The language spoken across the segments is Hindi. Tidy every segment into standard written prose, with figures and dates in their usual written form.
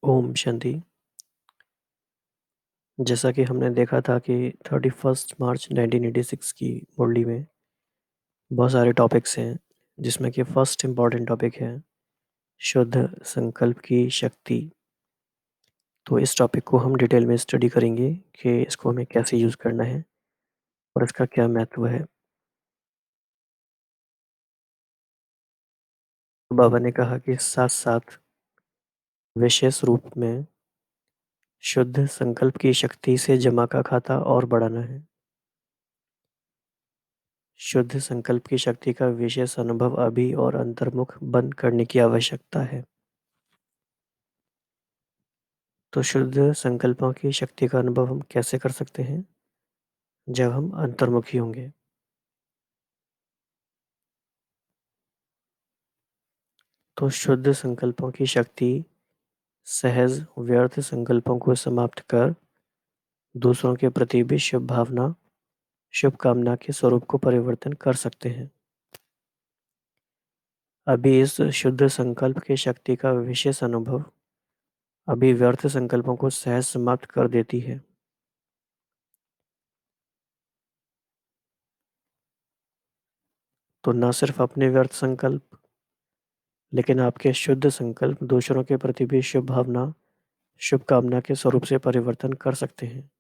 ओम शांति। जैसा कि हमने देखा था कि 31 मार्च 1986 की मुरली में बहुत सारे टॉपिक्स हैं, जिसमें कि फर्स्ट इम्पॉर्टेंट टॉपिक है शुद्ध संकल्प की शक्ति। तो इस टॉपिक को हम डिटेल में स्टडी करेंगे कि इसको हमें कैसे यूज़ करना है और इसका क्या महत्व है। तो बाबा ने कहा कि साथ साथ विशेष रूप में शुद्ध संकल्प की शक्ति से जमा का खाता और बढ़ाना है। शुद्ध संकल्प की शक्ति का विशेष अनुभव अभी और अंतर्मुख बंद करने की आवश्यकता है। तो शुद्ध संकल्पों की शक्ति का अनुभव हम कैसे कर सकते हैं? जब हम अंतर्मुखी होंगे। तो शुद्ध संकल्पों की शक्ति सहज व्यर्थ संकल्पों को समाप्त कर दूसरों के प्रति भी शुभ भावना, शुभ कामना के स्वरूप को परिवर्तन कर सकते हैं। अभी इस शुद्ध संकल्प की शक्ति का विशेष अनुभव अभी व्यर्थ संकल्पों को सहज समाप्त कर देती है। तो न सिर्फ अपने व्यर्थ संकल्प, लेकिन आपके शुद्ध संकल्प दूसरों के प्रति भी शुभ भावना, शुभ कामना के स्वरूप से परिवर्तन कर सकते हैं।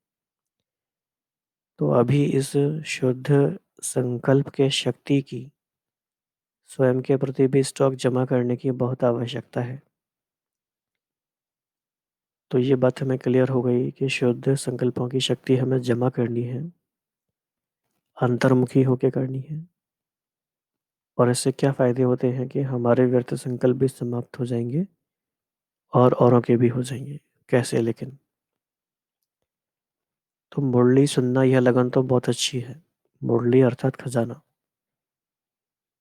तो अभी इस शुद्ध संकल्प के शक्ति की स्वयं के प्रति भी स्टॉक जमा करने की बहुत आवश्यकता है। तो ये बात हमें क्लियर हो गई कि शुद्ध संकल्पों की शक्ति हमें जमा करनी है, अंतर्मुखी होकर करनी है। और इससे क्या फायदे होते हैं कि हमारे व्यर्थ संकल्प भी समाप्त हो जाएंगे और औरों के भी हो जाएंगे। कैसे लेकिन? तो मुरली सुनना यह लगन तो बहुत अच्छी है। मुरली अर्थात खजाना।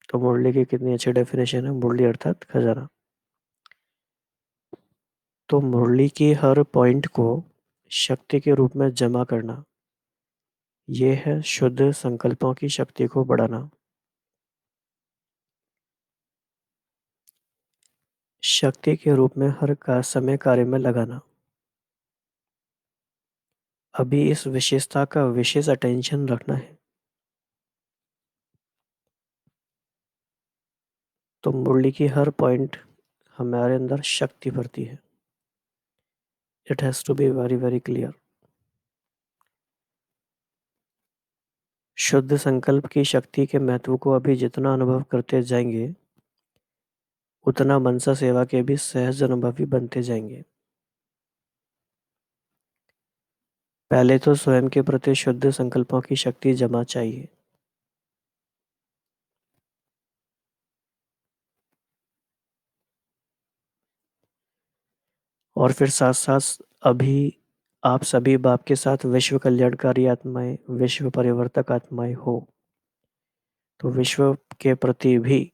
तो मुरली की कितनी अच्छी डेफिनेशन है, मुरली अर्थात खजाना। तो मुरली की हर पॉइंट को शक्ति के रूप में जमा करना, ये है शुद्ध संकल्पों की शक्ति को बढ़ाना। शक्ति के रूप में हर का समय कार्य में लगाना। अभी इस विशेषता का विशेष अटेंशन रखना है। तो मुरली की हर पॉइंट हमारे अंदर शक्ति भरती है। It has to be very very clear. शुद्ध संकल्प की शक्ति के महत्व को अभी जितना अनुभव करते जाएंगे, उतना मनसा सेवा के भी सहज अनुभवी बनते जाएंगे। पहले तो स्वयं के प्रति शुद्ध संकल्पों की शक्ति जमा चाहिए। और फिर साथ साथ अभी आप सभी बाप के साथ विश्व कल्याणकारी आत्माएं, विश्व परिवर्तक आत्माएं हो, तो विश्व के प्रति भी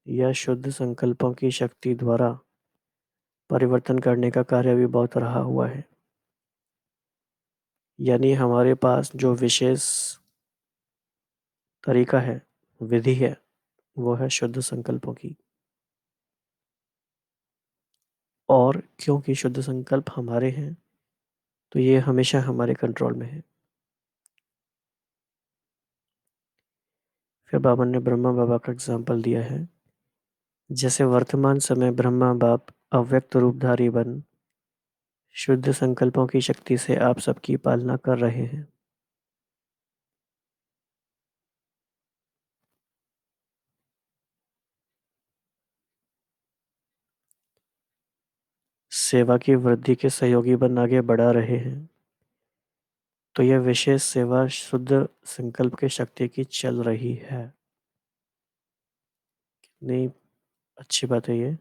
यह शुद्ध संकल्पों की शक्ति द्वारा परिवर्तन करने का कार्य भी बहुत रहा हुआ है। यानी हमारे पास जो विशेष तरीका है, विधि है, वो है शुद्ध संकल्पों की। और क्योंकि शुद्ध संकल्प हमारे हैं, तो ये हमेशा हमारे कंट्रोल में है। फिर बाबा ने ब्रह्मा बाबा का एग्जाम्पल दिया है। जैसे वर्तमान समय ब्रह्मा बाप अव्यक्त रूपधारी बन शुद्ध संकल्पों की शक्ति से आप सबकी पालना कर रहे हैं। सेवा की वृद्धि के सहयोगी बन आगे बढ़ा रहे हैं। तो यह विशेष सेवा शुद्ध संकल्प की शक्ति की चल रही है। कितनी अच्छी बात है ये।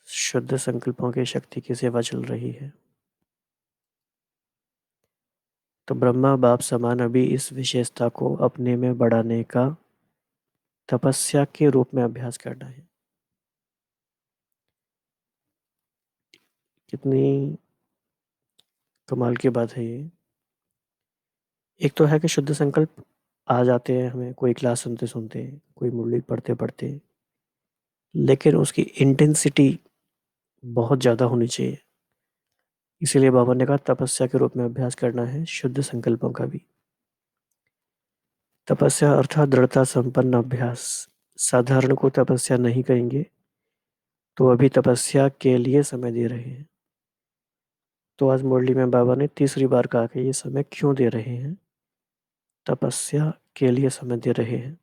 शुद्ध संकल्पों की शक्ति की सेवा चल रही है। तो ब्रह्मा बाप समान अभी इस विशेषता को अपने में बढ़ाने का तपस्या के रूप में अभ्यास करना है। कितनी कमाल की बात है ये। एक तो है कि शुद्ध संकल्प आ जाते हैं हमें, कोई क्लास सुनते सुनते, कोई मुरली पढ़ते पढ़ते, लेकिन उसकी इंटेंसिटी बहुत ज़्यादा होनी चाहिए। इसीलिए बाबा ने कहा तपस्या के रूप में अभ्यास करना है शुद्ध संकल्पों का भी। तपस्या अर्थात दृढ़ता संपन्न अभ्यास। साधारण को तपस्या नहीं करेंगे तो अभी तपस्या के लिए समय दे रहे हैं। तो आज मुरली में बाबा ने तीसरी बार कहा कि ये समय क्यों दे रहे हैं, तपस्या के लिए समय दे रहे हैं।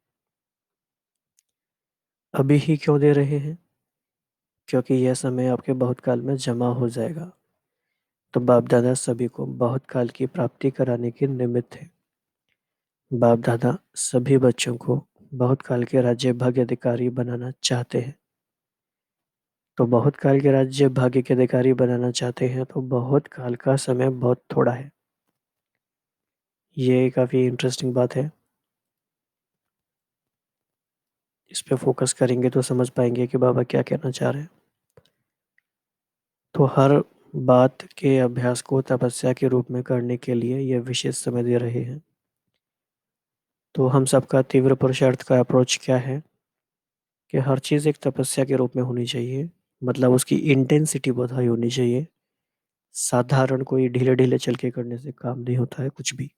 अभी ही क्यों दे रहे हैं? क्योंकि यह समय आपके बहुत काल में जमा हो जाएगा। तो बाप दादा सभी को बहुत काल की प्राप्ति कराने के निमित्त है। बाप दादा सभी बच्चों को बहुत काल के राज्य भाग्य अधिकारी बनाना चाहते हैं। तो बहुत काल के राज्य भाग्य के अधिकारी बनाना चाहते हैं तो बहुत काल का समय बहुत थोड़ा है। ये काफ़ी इंटरेस्टिंग बात है। इस पे फोकस करेंगे तो समझ पाएंगे कि बाबा क्या कहना चाह रहे हैं। तो हर बात के अभ्यास को तपस्या के रूप में करने के लिए यह विशेष समय दे रहे हैं। तो हम सबका तीव्र पुरुषार्थ का अप्रोच क्या है कि हर चीज़ एक तपस्या के रूप में होनी चाहिए। मतलब उसकी इंटेंसिटी बहुत हाई होनी चाहिए। साधारण कोई ढीले ढीले चल के करने से काम नहीं होता है कुछ भी।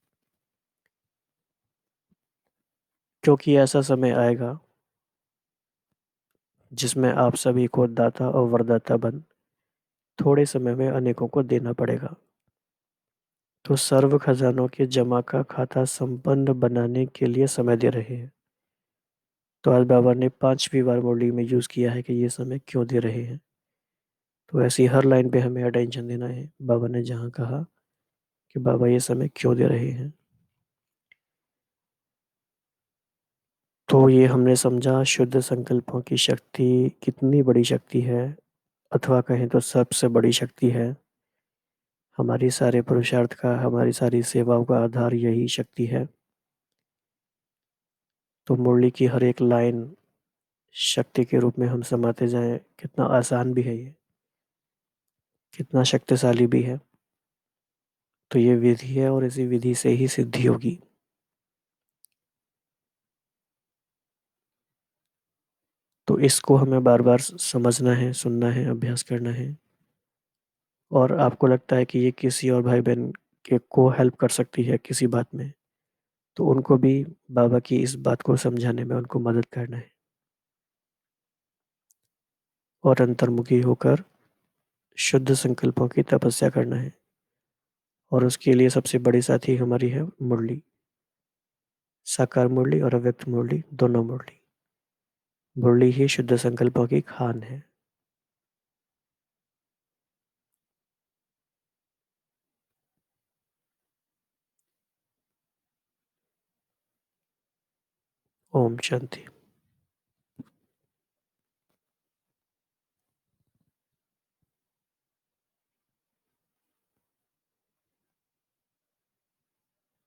क्योंकि ऐसा समय आएगा जिसमें आप सभी को दाता और वरदाता बन थोड़े समय में अनेकों को देना पड़ेगा। तो सर्व खजानों के जमा का खाता संपन्न बनाने के लिए समय दे रहे हैं। तो आज बाबा ने 5वीं बार मुरली में यूज़ किया है कि ये समय क्यों दे रहे हैं। तो ऐसी हर लाइन पे हमें अटेंशन देना है। बाबा ने जहाँ कहा कि बाबा ये समय क्यों दे रहे हैं, तो ये हमने समझा शुद्ध संकल्पों की शक्ति कितनी बड़ी शक्ति है, अथवा कहें तो सबसे बड़ी शक्ति है। हमारी सारे पुरुषार्थ का, हमारी सारी सेवाओं का आधार यही शक्ति है। तो मुरली की हर एक लाइन शक्ति के रूप में हम समाते जाएं, कितना आसान भी है ये, कितना शक्तिशाली भी है। तो ये विधि है और इसी विधि से ही सिद्धि होगी। तो इसको हमें बार बार समझना है, सुनना है, अभ्यास करना है। और आपको लगता है कि ये किसी और भाई बहन के को हेल्प कर सकती है किसी बात में, तो उनको भी बाबा की इस बात को समझाने में उनको मदद करना है और अंतर्मुखी होकर शुद्ध संकल्पों की तपस्या करना है। और उसके लिए सबसे बड़ी साथी हमारी है मुरली। साकार मुरली और अव्यक्त मुरली, दोनों मुरली। मुरली ही शुद्ध संकल्पों की खान है। ओम शांति।